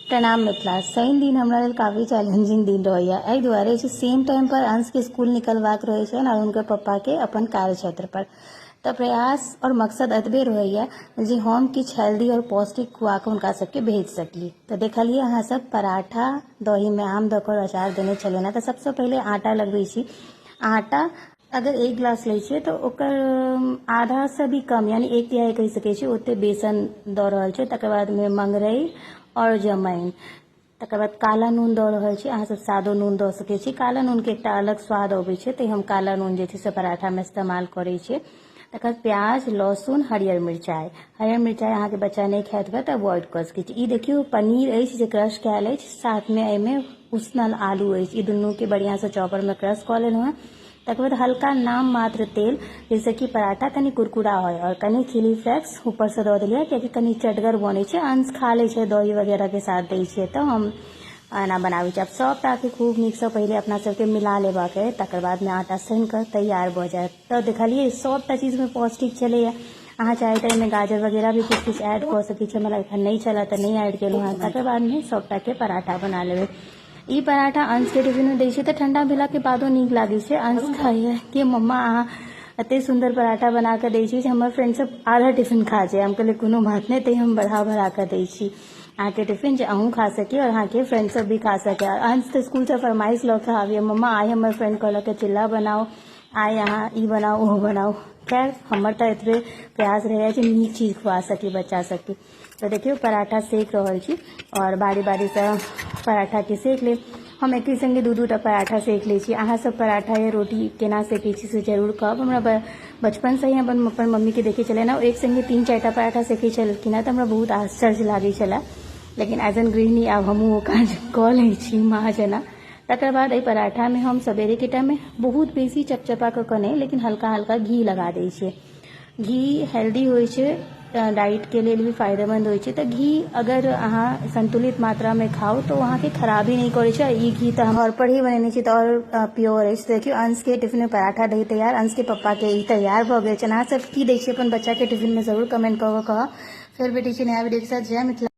प्रणाम मिथिला। शनि दिन हमरा लेल काफी चैलेंजिंग दिन रहैया। एहि दुआरे जे सेम टाइम पर अंश के स्कूल निकलबाक रहै छै और उनके पप्पा के अपन कार्य क्षेत्र पर, तऽ प्रयास और मकसद एतबे रहैया जे हम किछु हेल्दी और पौष्टिक खुआ के हुनका सबके भेज सकली। तऽ देखलिए अहाँ सब पराठा दही में आम दऽ कऽ अचार देने छलियै ने, तऽ सबसे पहले आटा लगबै छी। आटा अगर 1 गिलास लै छियै तऽ ओकर आधा से भी कम यानी 1/3 कहि सकै छी ओते बेसन दऽ रहल छै। तकर बाद में मंगरई और जमाइन, तकर बाद काला नून दऽ रहल छी। अहाँ सब सादो नून दऽ सकै छी। काला नून के एकटा अलग स्वाद अबै छै, तऽ हम काला नून जे छै से पराठा में इस्तेमाल करै छियै। तकर बाद प्याज, लहसुन, हरियर मिरचाई। हरियर मिरचाई अहाँ के बच्चा नहीं खाइत हुए तऽ अवॉइड कऽ सकै छी। ई देखियो पनीर अछि जे क्रश कयल अछि, साथ में एहिमे उसनल आलू अछि। ई दुनू के बढ़िया से चॉपर में क्रश कऽ लेलहुँ हैं। तकर बाद हल्का नाम मात्र तेल, जैसे कि पराठा कनी कुरकुरा होय, और कनी चिली फ्लेक्स ऊपर से दऽ देलियै कियाकि कनी चटगर बनै छै। अंश खा लै छै दही वगैरह के साथ दै छियै तऽ हम एना बनाबै छी। आब सबटा के खूब नीक से पहिले अपना सबके मिला लेबाक अइ, तकर बाद में आटा सान कऽ तैयार भऽ जायत। तऽ देखलियै सबटा चीज में पौष्टिक छलैया। अहाँ चाहे तऽ एहिमे गाजर वगैरह भी किछु किछु ऐड कऽ सकै छी। हमरा एखन नहीं छलै तऽ नहीं ऐड केलहुँ हैं। तकर बाद में सबटा के पराठा बना लेबै। ई पराठा अंश के टिफिन में दै छियै तऽ ठंडा भेला के बादो नीक लागै छै। अंश खाइए कि मम्मा अहाँ एते सुंदर पराठा बना के दै छी जे हमर फ्रेंड सब आधा टिफिन खा जाए। हम कहलिए कोनो बात नहीं, तैं हम बढ़ा बढ़ा के दै छी अहाँ के टिफिन जे अहूँ खा सकी और अहाँ के फ्रेंड सब भी खा सके। और अंश तो स्कूल से फरमाइश लऽ के आबिए, मम्मा आइ हमर फ्रेंड कहलक चिल्ला बनाओ, आइ अहाँ ई बनाओ ओ बनाओ। खैर हमर तऽ एतबे प्रयास रहैया जे नीक चीज खुआ सकी बच्चा सबके। तो देखियो पराठा सेक रहल छी और बारी बारी से पराठा के सेक लेब। हम एक संगे 2-2टा पराठा सेक लै छी। अहाँ सब पराठा या रोटी केना सेकै छी से जरूर कहब। हमरा बचपन से ही अपन मम्मी के देखे छलै ना, एक संगे 3-4टा पराठा सेकै छलखिन हैं, तऽ हमरा बहुत आश्चर्य लागै छलै। लेकिन एज एन गृहिणी आब हमहूँ ओ काज कऽ लै छी माँ जेना। तकर बाद एहि पराठा में हम सवेरे के टाइम में बहुत बेसी चपचपा कऽ नहीं, लेकिन हल्का हल्का घी लगा दै छियै। घी हेल्दी होइ छै, डाइट के लिए भी फायदेमंद होइ छै। तऽ घी अगर अहाँ संतुलित मात्रा में खाओ तो अहाँ के खराबी नहीं करे छै। ई घी तऽ हम घर पर ही बनेने छी तऽ और प्योर अछि। देखियो अंश के टिफिन में पराठा दही तैयार, अंश के पप्पा के ई तैयार भऽ गेल छै। अहाँ सब की दै छियै अपन बच्चा के टिफिन में जरूर कमेंट कऽ के कहब। फिर भेटै छी नया वीडियो के साथ। जय मिथिला।